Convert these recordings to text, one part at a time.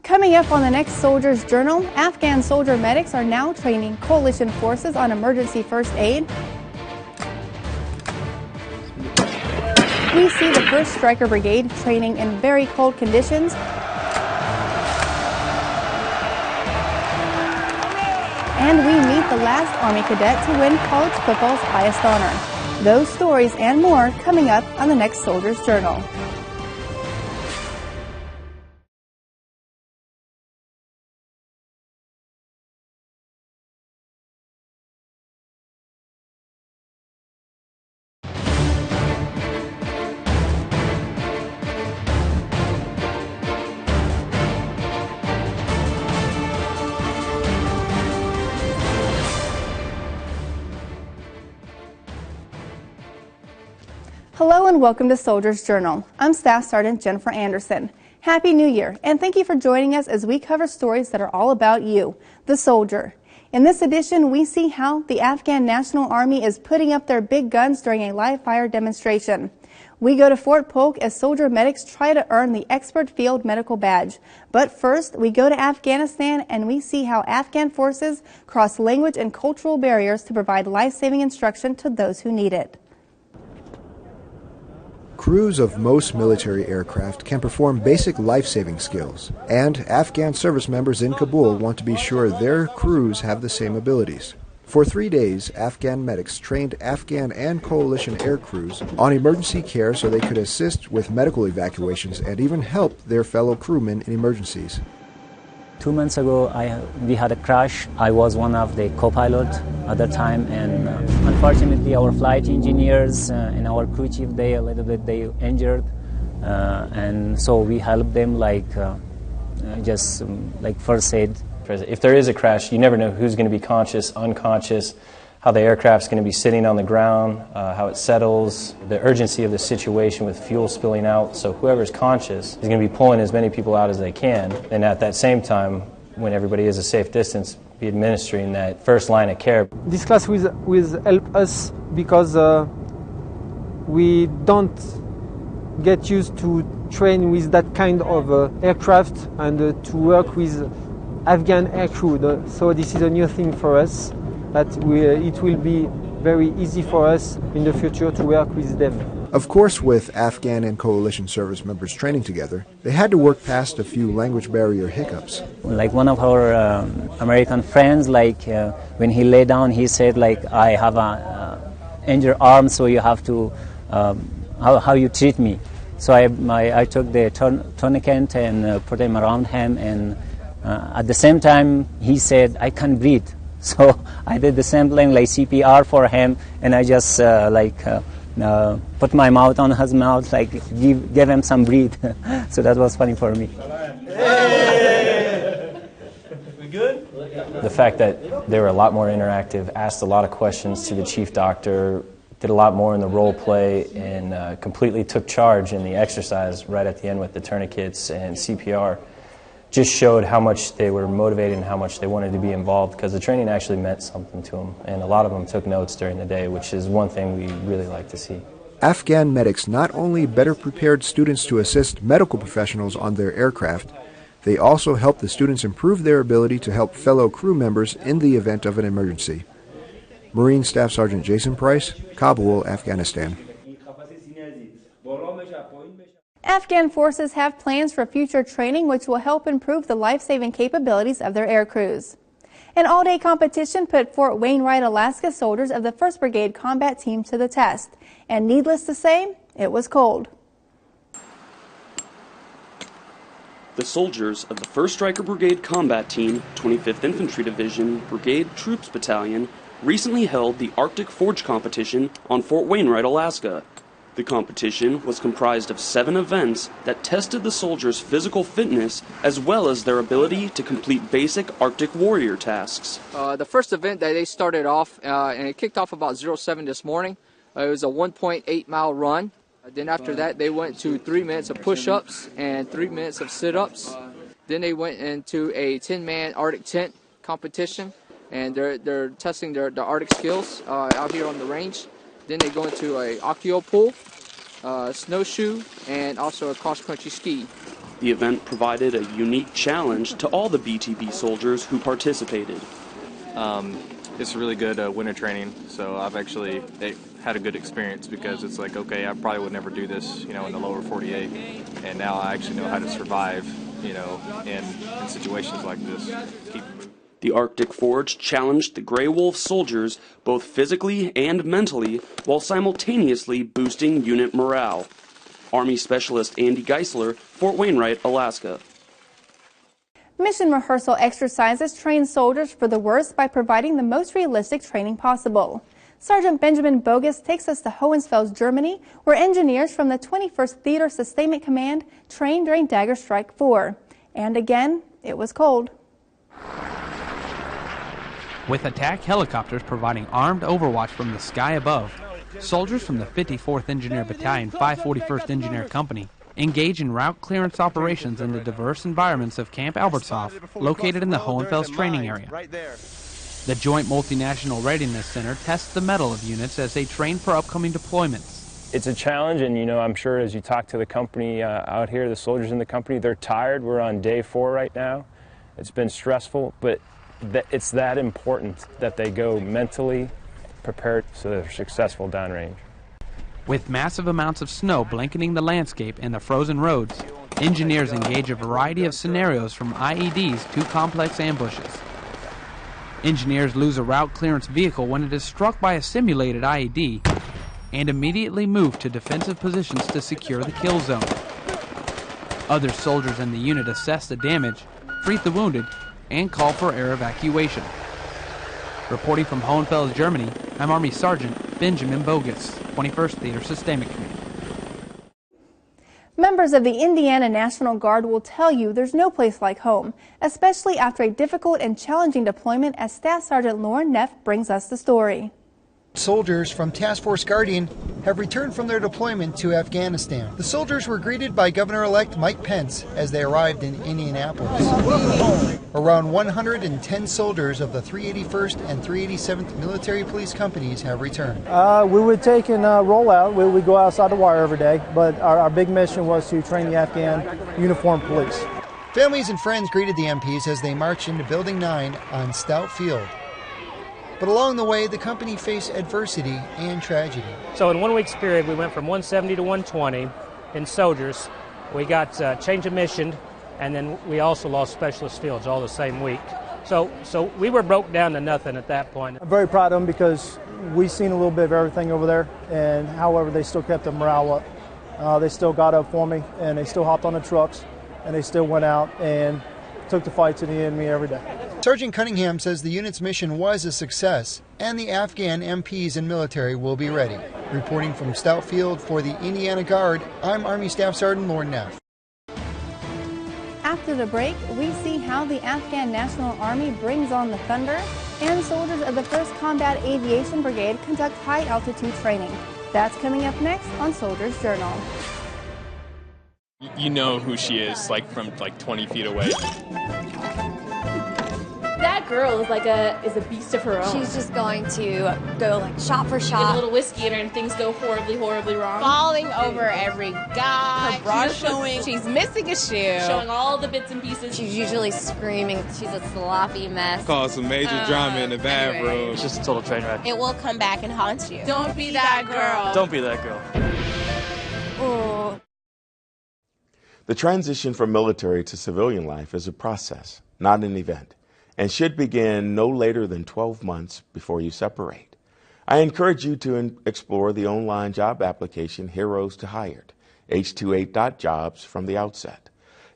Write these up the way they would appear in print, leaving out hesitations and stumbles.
Coming up on the next Soldier's Journal, Afghan soldier medics are now training coalition forces on emergency first aid. We see the 1st Stryker Brigade training in very cold conditions. And we meet the last Army cadet to win college football's highest honor. Those stories and more coming up on the next Soldier's Journal. Hello and welcome to Soldier's Journal. I'm Staff Sergeant Jennifer Anderson. Happy New Year, and thank you for joining us as we cover stories that are all about you, the soldier. In this edition, we see how the Afghan National Army is putting up their big guns during a live fire demonstration. We go to Fort Polk as soldier medics try to earn the Expert Field Medical Badge. But first, we go to Afghanistan and we see how Afghan forces cross language and cultural barriers to provide life-saving instruction to those who need it. Crews of most military aircraft can perform basic life-saving skills, and Afghan service members in Kabul want to be sure their crews have the same abilities. For 3 days, Afghan medics trained Afghan and coalition air crews on emergency care so they could assist with medical evacuations and even help their fellow crewmen in emergencies. 2 months ago, we had a crash. I was one of the co-pilot at the time, and unfortunately, our flight engineers and our crew chief, they injured, and so we helped them like first aid. If there is a crash, you never know who's going to be conscious, unconscious, how the aircraft's going to be sitting on the ground, how it settles, the urgency of the situation with fuel spilling out. So whoever's conscious is going to be pulling as many people out as they can. And at that same time, when everybody is a safe distance, be administering that first line of care. This class will help us because we don't get used to train with that kind of aircraft and to work with Afghan aircrew. So this is a new thing for us. That it will be very easy for us in the future to work with them. Of course, with Afghan and coalition service members training together, they had to work past a few language barrier hiccups. Like one of our American friends, when he lay down, he said, I have a injured arm, so you have to, how you treat me. So I took the tourniquet and put him around him, and at the same time, he said, I can't breathe. So I did the same thing, like CPR for him, and I just put my mouth on his mouth, give him some breathe. So that was funny for me. We good? The fact that they were a lot more interactive, asked a lot of questions to the chief doctor, did a lot more in the role play, and completely took charge in the exercise right at the end with the tourniquets and CPR. Just showed how much they were motivated and how much they wanted to be involved, because the training actually meant something to them, and a lot of them took notes during the day, which is one thing we really like to see. Afghan medics not only better prepared students to assist medical professionals on their aircraft, they also helped the students improve their ability to help fellow crew members in the event of an emergency. Marine Staff Sergeant Jason Price, Kabul, Afghanistan. Afghan forces have plans for future training which will help improve the life-saving capabilities of their air crews. An all-day competition put Fort Wainwright, Alaska soldiers of the 1st Brigade combat team to the test. And needless to say, it was cold. The soldiers of the 1st Stryker Brigade combat team, 25th Infantry Division, Brigade Troops Battalion, recently held the Arctic Forge competition on Fort Wainwright, Alaska. The competition was comprised of 7 events that tested the soldiers' physical fitness as well as their ability to complete basic Arctic warrior tasks. The first event that they started off, and it kicked off about 07 this morning. It was a 1.8-mile run. Then after that, they went to 3 minutes of push-ups and 3 minutes of sit-ups. Then they went into a 10-man Arctic tent competition, and they're testing their Arctic skills out here on the range. Then they go into a Octio pool, snowshoe, and also a cross-country ski. The event provided a unique challenge to all the BTB soldiers who participated. It's really good winter training, so I've actually had a good experience because it's like, okay, I probably would never do this, in the lower 48, and now I actually know how to survive, in situations like this. The Arctic Forge challenged the Grey Wolf soldiers both physically and mentally while simultaneously boosting unit morale. Army Specialist Andy Geisler, Fort Wainwright, Alaska. Mission rehearsal exercises train soldiers for the worst by providing the most realistic training possible. Sergeant Benjamin Bogus takes us to Hohenfels, Germany, where engineers from the 21st Theater Sustainment Command trained during Dagger Strike 4. And again, it was cold. With attack helicopters providing armed overwatch from the sky above, soldiers from the 54th Engineer Battalion, 541st Engineer Company engage in route clearance operations in the diverse environments of Camp Albertshof, located in the Hohenfels training area. The Joint Multinational Readiness Center tests the mettle of units as they train for upcoming deployments. It's a challenge, and I'm sure as you talk to the company out here, the soldiers in the company, they're tired. We're on day 4 right now. It's been stressful, but it's that important that they go mentally prepared so they're successful downrange. With massive amounts of snow blanketing the landscape and the frozen roads, engineers engage a variety of scenarios from IEDs to complex ambushes. Engineers lose a route clearance vehicle when it is struck by a simulated IED and immediately move to defensive positions to secure the kill zone. Other soldiers in the unit assess the damage, treat the wounded, and call for air evacuation. Reporting from Hohenfels, Germany, I'm Army Sergeant Benjamin Bogus, 21st Theater Sustainment Command. Members of the Indiana National Guard will tell you there's no place like home, especially after a difficult and challenging deployment, as Staff Sergeant Lauren Neff brings us the story. Soldiers from Task Force Guardian have returned from their deployment to Afghanistan. The soldiers were greeted by Governor-elect Mike Pence as they arrived in Indianapolis. Around 110 soldiers of the 381st and 387th Military Police Companies have returned. We would take and roll out. We would go outside the wire every day, but our big mission was to train the Afghan uniformed police. Families and friends greeted the MPs as they marched into Building 9 on Stout Field. But along the way, the company faced adversity and tragedy. So in 1 week's period, we went from 170 to 120 in soldiers. We got change of mission, and then we also lost specialist fields all the same week. So we were broke down to nothing at that point. I'm very proud of them because we've seen a little bit of everything over there, and however, they still kept the morale up. They still got up for me, and they still hopped on the trucks, and they still went out and took the fight to the enemy every day. Sergeant Cunningham says the unit's mission was a success, and the Afghan MPs and military will be ready. Reporting from Stout Field for the Indiana Guard, I'm Army Staff Sergeant Lauren Neff. After the break, we see how the Afghan National Army brings on the thunder, and soldiers of the 1st Combat Aviation Brigade conduct high-altitude training. That's coming up next on Soldiers Journal. You know who she is, from 20 feet away. That girl is is a beast of her own. She's just going to go shot for shot. Get a little whiskey in her and things go horribly, horribly wrong. Falling over every guy. Her bra showing. She's missing a shoe. Showing all the bits and pieces. She's usually screaming. She's a sloppy mess. Caused some major drama in the bathroom. Anyway. It's just a total train wreck. It will come back and haunt you. Don't be that girl. Don't be that girl. Oh. The transition from military to civilian life is a process, not an event, and should begin no later than 12 months before you separate. I encourage you to explore the online job application Heroes to Hired, h28.jobs, from the outset.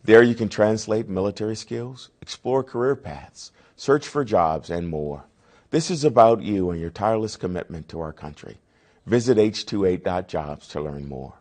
There you can translate military skills, explore career paths, search for jobs, and more. This is about you and your tireless commitment to our country. Visit h28.jobs to learn more.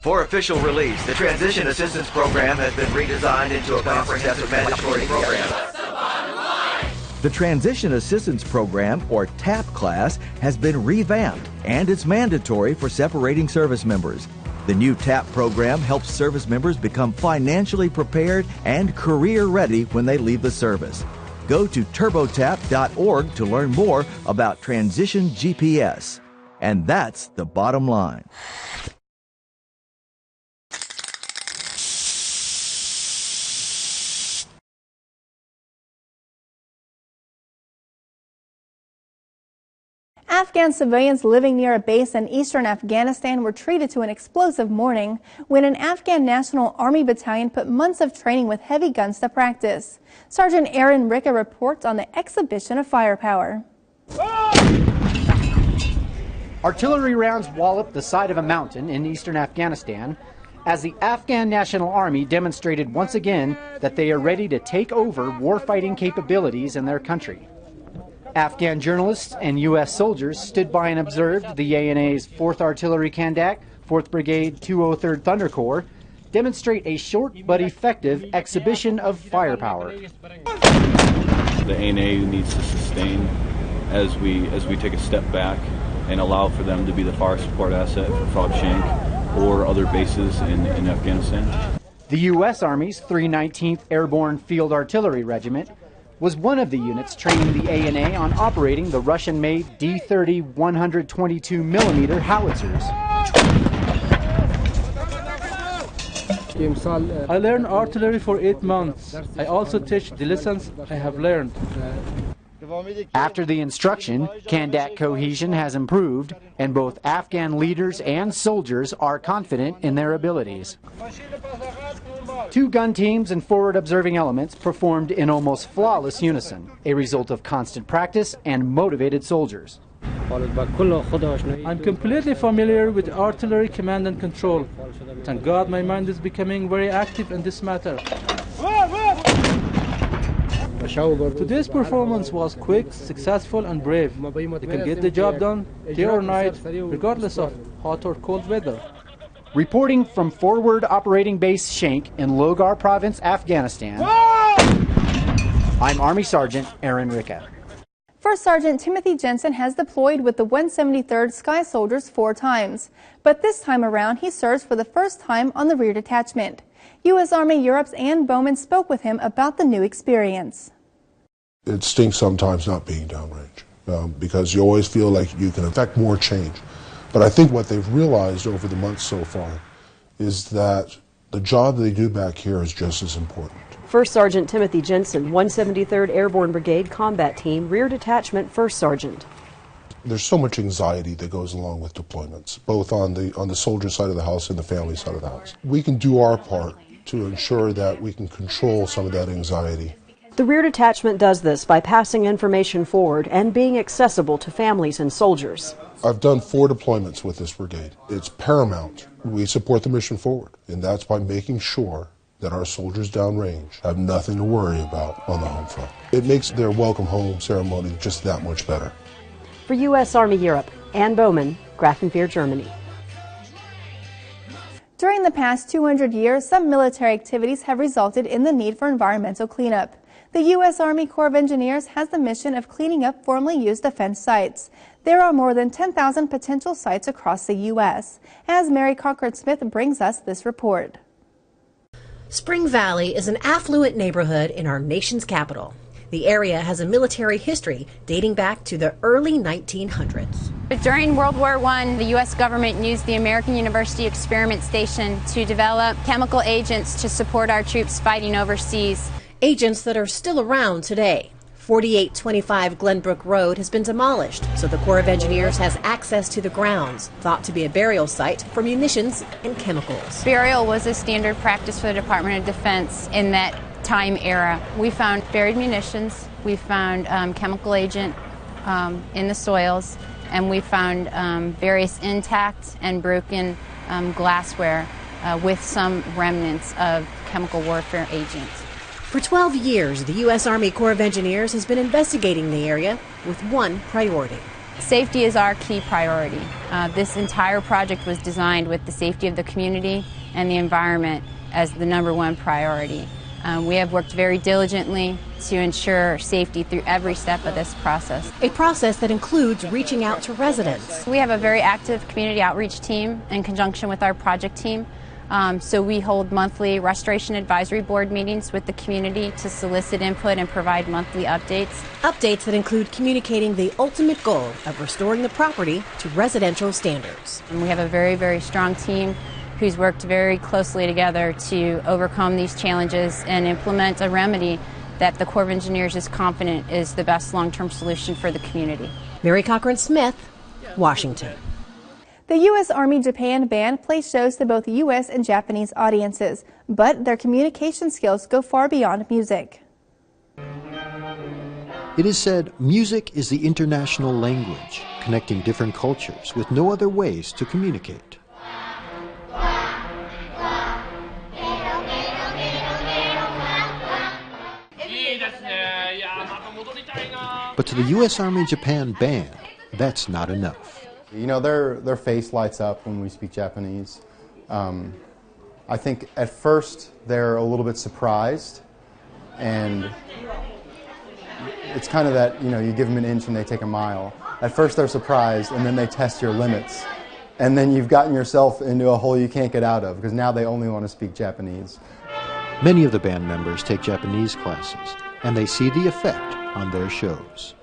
For official release, the Transition Assistance Program has been redesigned into a comprehensive mandatory program. The Transition Assistance Program, or TAP class, has been revamped, and it's mandatory for separating service members. The new TAP program helps service members become financially prepared and career-ready when they leave the service. Go to turbotap.org to learn more about Transition GPS. And that's the bottom line. Afghan civilians living near a base in eastern Afghanistan were treated to an explosive morning when an Afghan National Army battalion put months of training with heavy guns to practice. Sergeant Aaron Ricka reports on the exhibition of firepower. Artillery rounds walloped the side of a mountain in eastern Afghanistan as the Afghan National Army demonstrated once again that they are ready to take over warfighting capabilities in their country. Afghan journalists and U.S. soldiers stood by and observed the ANA's 4th Artillery Kandak, 4th Brigade, 203rd Thunder Corps demonstrate a short but effective exhibition of firepower. The ANA needs to sustain as we take a step back and allow for them to be the fire support asset for Fawshank or other bases in Afghanistan. The U.S. Army's 319th Airborne Field Artillery Regiment was one of the units training the ANA on operating the Russian-made D-30 122mm howitzers. I learned artillery for 8 months. I also teach the lessons I have learned. After the instruction, Kandak cohesion has improved, and both Afghan leaders and soldiers are confident in their abilities. 2 gun teams and forward observing elements performed in almost flawless unison, a result of constant practice and motivated soldiers. I'm completely familiar with artillery command and control. Thank God my mind is becoming very active in this matter. Today's performance was quick, successful, and brave. You can get the job done day or night, regardless of hot or cold weather. Reporting from Forward Operating Base Shank in Logar Province, Afghanistan, I'm Army Sergeant Aaron Ricka. First Sergeant Timothy Jensen has deployed with the 173rd Sky Soldiers 4 times, but this time around he serves for the first time on the rear detachment. U.S. Army Europe's Ann Bowman spoke with him about the new experience. It stinks sometimes not being downrange because you always feel like you can affect more change. But I think what they've realized over the months so far is that the job they do back here is just as important. First Sergeant Timothy Jensen, 173rd Airborne Brigade Combat Team, Rear Detachment First Sergeant. There's so much anxiety that goes along with deployments, both on the soldier side of the house and the family side of the house. We can do our part to ensure that we can control some of that anxiety. The Rear Detachment does this by passing information forward and being accessible to families and soldiers. I've done 4 deployments with this brigade. It's paramount. We support the mission forward, and that's by making sure that our soldiers downrange have nothing to worry about on the home front. It makes their welcome home ceremony just that much better. For U.S. Army Europe, Ann Bowman, Grafenwehr, Germany. During the past 200 years, some military activities have resulted in the need for environmental cleanup. The U.S. Army Corps of Engineers has the mission of cleaning up formerly used defense sites. There are more than 10,000 potential sites across the U.S. As Mary Concord-Smith brings us this report. Spring Valley is an affluent neighborhood in our nation's capital. The area has a military history dating back to the early 1900s. During World War I, the U.S. government used the American University Experiment Station to develop chemical agents to support our troops fighting overseas. Agents that are still around today. 4825 Glenbrook Road has been demolished, so the Corps of Engineers has access to the grounds, thought to be a burial site for munitions and chemicals. Burial was a standard practice for the Department of Defense in that time era. We found buried munitions, we found chemical agent in the soils, and we found various intact and broken glassware with some remnants of chemical warfare agents. For 12 years, the U.S. Army Corps of Engineers has been investigating the area with one priority: Safety is our key priority. This entire project was designed with the safety of the community and the environment as the #1 priority. We have worked very diligently to ensure safety through every step of this process. A process that includes reaching out to residents. We have a very active community outreach team in conjunction with our project team. So we hold monthly Restoration Advisory Board meetings with the community to solicit input and provide monthly updates. Updates that include communicating the ultimate goal of restoring the property to residential standards. And we have a very, very strong team who's worked very closely together to overcome these challenges and implement a remedy that the Corps of Engineers is confident is the best long-term solution for the community. Mary Cochran-Smith, Washington. The U.S. Army Japan Band plays shows to both U.S. and Japanese audiences, but their communication skills go far beyond music. It is said music is the international language, connecting different cultures with no other ways to communicate. But to the U.S. Army Japan Band, that's not enough. You know, their face lights up when we speak Japanese. I think at first they're a little bit surprised, and it's kind of that, you know, you give them an inch and they take a mile. At first they're surprised, and then they test your limits. And then you've gotten yourself into a hole you can't get out of, because now they only want to speak Japanese. Many of the band members take Japanese classes, and they see the effect on their shows.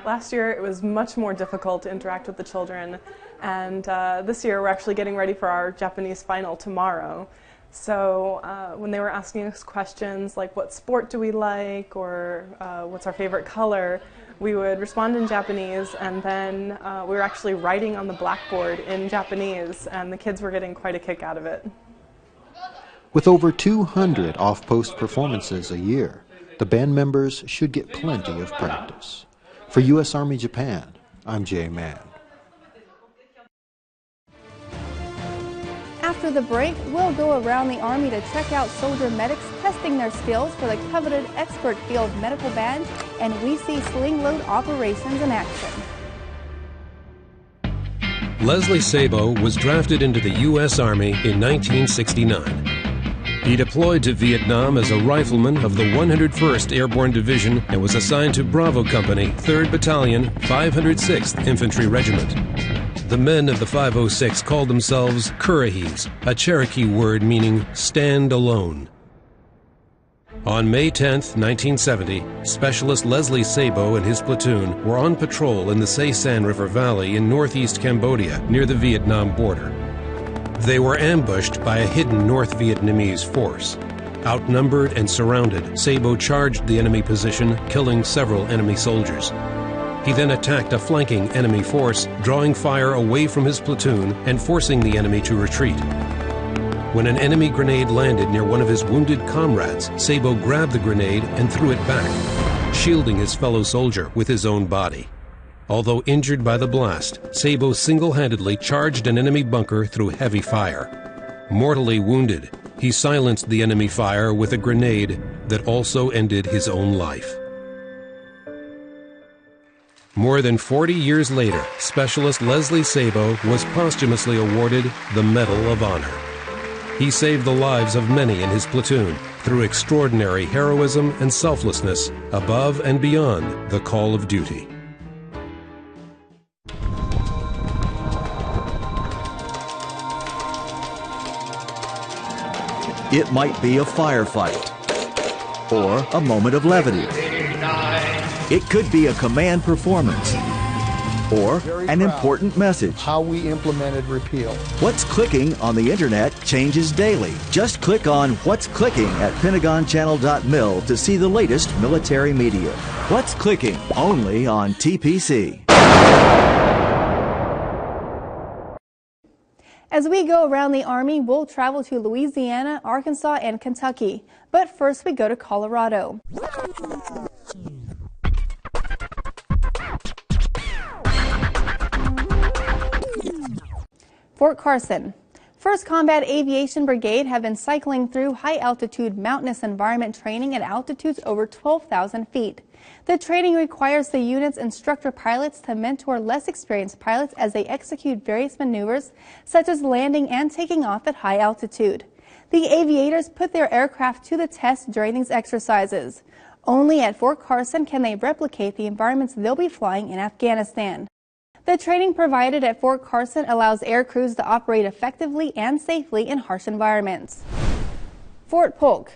Last year it was much more difficult to interact with the children, and this year we're actually getting ready for our Japanese final tomorrow. So when they were asking us questions like what sport do we like, or what's our favorite color, we would respond in Japanese, and then we were actually writing on the blackboard in Japanese, and the kids were getting quite a kick out of it. With over 200 off-post performances a year, the band members should get plenty of practice. For U.S. Army Japan, I'm Jay Mann. After the break, we'll go around the Army to check out soldier medics testing their skills for the coveted expert field medical badge, and we see sling load operations in action. Leslie Sabo was drafted into the U.S. Army in 1969. He deployed to Vietnam as a rifleman of the 101st Airborne Division and was assigned to Bravo Company, 3rd Battalion, 506th Infantry Regiment. The men of the 506 called themselves Currahees, a Cherokee word meaning stand alone. On May 10, 1970, Specialist Leslie Sabo and his platoon were on patrol in the Se San River Valley in northeast Cambodia near the Vietnam border. They were ambushed by a hidden North Vietnamese force. Outnumbered and surrounded, Sabo charged the enemy position, killing several enemy soldiers. He then attacked a flanking enemy force, drawing fire away from his platoon and forcing the enemy to retreat. When an enemy grenade landed near one of his wounded comrades, Sabo grabbed the grenade and threw it back, shielding his fellow soldier with his own body. Although injured by the blast, Sabo single-handedly charged an enemy bunker through heavy fire. Mortally wounded, he silenced the enemy fire with a grenade that also ended his own life. More than 40 years later, Specialist Leslie Sabo was posthumously awarded the Medal of Honor. He saved the lives of many in his platoon through extraordinary heroism and selflessness above and beyond the call of duty. It might be a firefight or a moment of levity. It could be a command performance or an important message. How we implemented repeal. What's clicking on the internet changes daily. Just click on What's Clicking at PentagonChannel.mil to see the latest military media. What's Clicking, only on TPC. As we go around the Army, we'll travel to Louisiana, Arkansas, and Kentucky. But first we go to Colorado. Fort Carson. 1st Combat Aviation Brigade have been cycling through high-altitude mountainous environment training at altitudes over 12,000 feet. The training requires the unit's instructor pilots to mentor less experienced pilots as they execute various maneuvers, such as landing and taking off at high altitude. The aviators put their aircraft to the test during these exercises. Only at Fort Carson can they replicate the environments they'll be flying in Afghanistan. The training provided at Fort Carson allows air crews to operate effectively and safely in harsh environments. Fort Polk.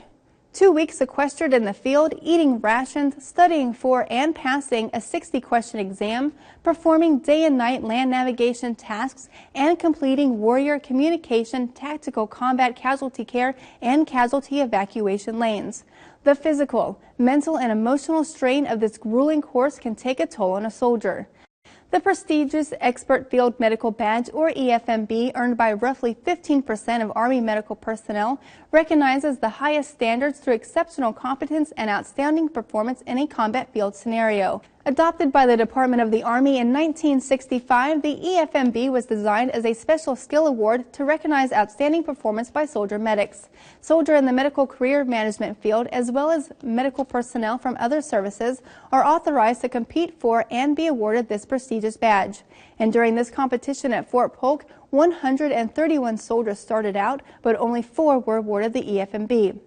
2 weeks sequestered in the field, eating rations, studying for and passing a 60-question exam, performing day and night land navigation tasks, and completing warrior communication, tactical combat casualty care, and casualty evacuation lanes. The physical, mental, and emotional strain of this grueling course can take a toll on a soldier. The prestigious Expert Field Medical Badge, or EFMB, earned by roughly 15% of Army medical personnel, recognizes the highest standards through exceptional competence and outstanding performance in a combat field scenario. Adopted by the Department of the Army in 1965, the EFMB was designed as a special skill award to recognize outstanding performance by soldier medics. Soldiers in the medical career management field, as well as medical personnel from other services, are authorized to compete for and be awarded this prestigious badge. And during this competition at Fort Polk, 131 soldiers started out, but only 4 were awarded the EFMB.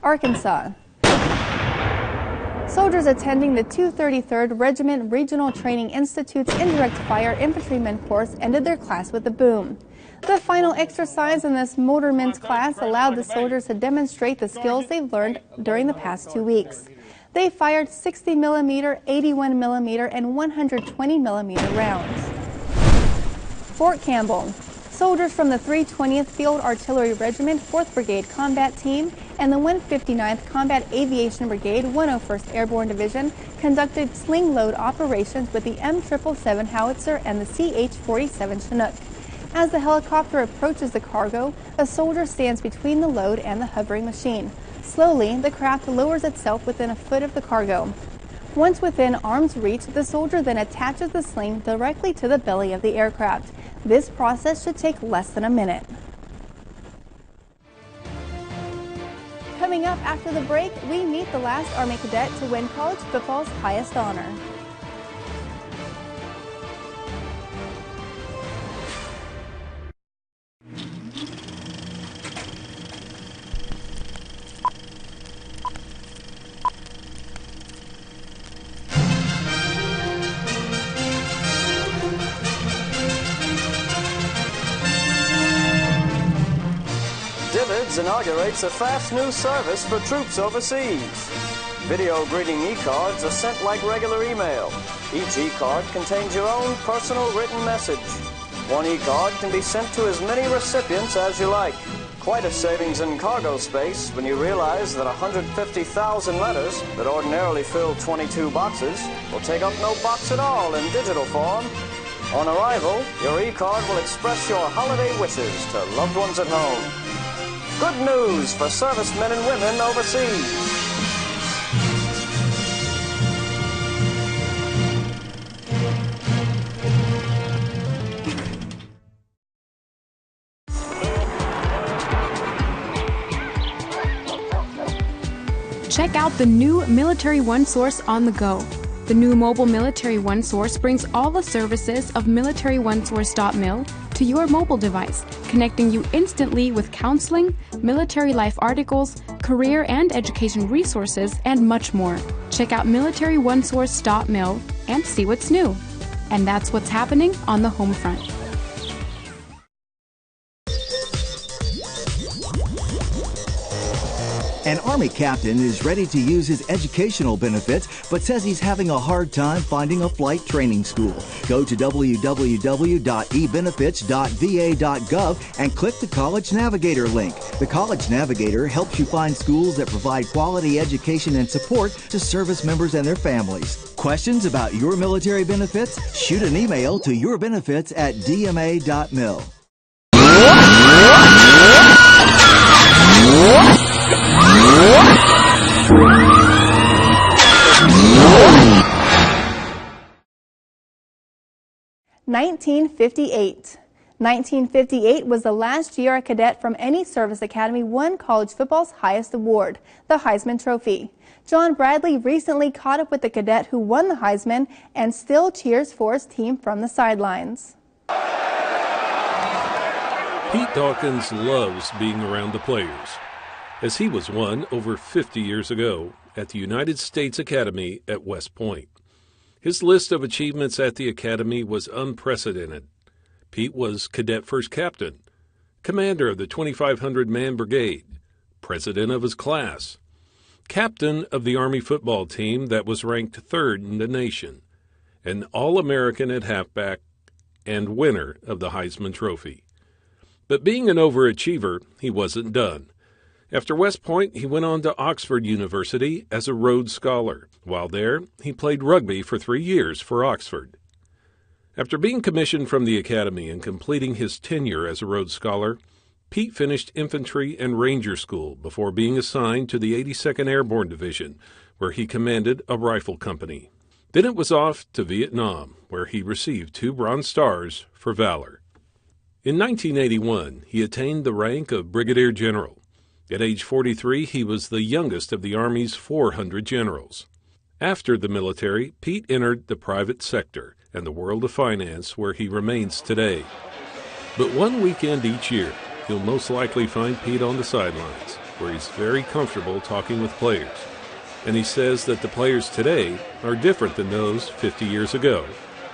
Arkansas. Soldiers attending the 233rd Regiment Regional Training Institute's Indirect Fire Infantryman course ended their class with a boom. The final exercise in this motorman's class allowed the soldiers to demonstrate the skills they've learned during the past 2 weeks. They fired 60mm, 81mm, and 120mm rounds. Fort Campbell. Soldiers from the 320th Field Artillery Regiment, 4th Brigade Combat Team, and the 159th Combat Aviation Brigade, 101st Airborne Division, conducted sling load operations with the M777 howitzer and the CH-47 Chinook. As the helicopter approaches the cargo, a soldier stands between the load and the hovering machine. Slowly, the craft lowers itself within a foot of the cargo. Once within arm's reach, the soldier then attaches the sling directly to the belly of the aircraft. This process should take less than a minute. Coming up after the break, we meet the last Army cadet to win college football's highest honor. Inaugurates a fast new service for troops overseas. Video greeting e-cards are sent like regular email. Each e-card contains your own personal written message. One e-card can be sent to as many recipients as you like. Quite a savings in cargo space when you realize that 150,000 letters that ordinarily fill 22 boxes will take up no box at all in digital form. On arrival, your e-card will express your holiday wishes to loved ones at home. Good news for servicemen and women overseas. Check out the new Military One Source on the go. The new mobile Military One Source brings all the services of Military One Source.mil to your mobile device, connecting you instantly with counseling, military life articles, career and education resources, and much more. Check out MilitaryOneSource.mil and see what's new. And that's what's happening on the home front. An Army captain is ready to use his educational benefits, but says he's having a hard time finding a flight training school. Go to www.ebenefits.va.gov and click the College Navigator link. The College Navigator helps you find schools that provide quality education and support to service members and their families. Questions about your military benefits? Shoot an email to yourbenefits@dma.mil. 1958. 1958 was the last year a cadet from any service academy won college football's highest award, the Heisman Trophy. John Bradley recently caught up with the cadet who won the Heisman and still cheers for his team from the sidelines. Pete Dawkins loves being around the players, as he was one over 50 years ago at the United States Academy at West Point. His list of achievements at the Academy was unprecedented. Pete was Cadet First Captain, commander of the 2,500-man brigade, president of his class, captain of the Army football team that was ranked third in the nation, an All-American at halfback, and winner of the Heisman Trophy. But being an overachiever, he wasn't done. After West Point, he went on to Oxford University as a Rhodes Scholar. While there, he played rugby for 3 years for Oxford. After being commissioned from the Academy and completing his tenure as a Rhodes Scholar, Pete finished Infantry and Ranger School before being assigned to the 82nd Airborne Division, where he commanded a rifle company. Then it was off to Vietnam, where he received 2 Bronze Stars for valor. In 1981, he attained the rank of Brigadier General. At age 43, he was the youngest of the Army's 400 generals. After the military, Pete entered the private sector and the world of finance, where he remains today. But one weekend each year, you'll most likely find Pete on the sidelines, where he's very comfortable talking with players. And he says that the players today are different than those 50 years ago,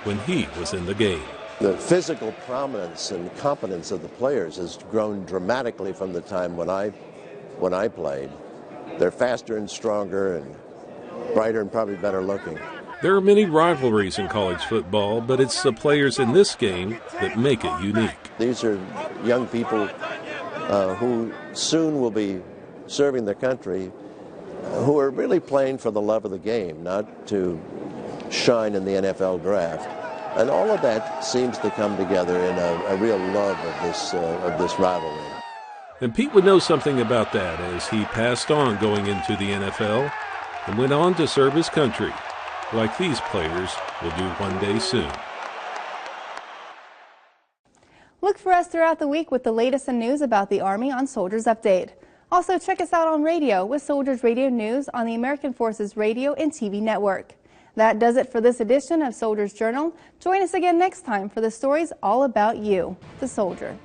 when he was in the game. The physical prominence and competence of the players has grown dramatically from the time when I played. They're faster and stronger and brighter and probably better looking. There are many rivalries in college football, but it's the players in this game that make it unique. These are young people who soon will be serving their country, who are really playing for the love of the game, not to shine in the NFL draft. And all of that seems to come together in a real love of this rivalry. And Pete would know something about that as he passed on going into the NFL and went on to serve his country, like these players will do one day soon. Look for us throughout the week with the latest in news about the Army on Soldiers Update. Also, check us out on radio with Soldiers Radio News on the American Forces Radio and TV network. That does it for this edition of Soldiers Journal. Join us again next time for the stories all about you, the soldier.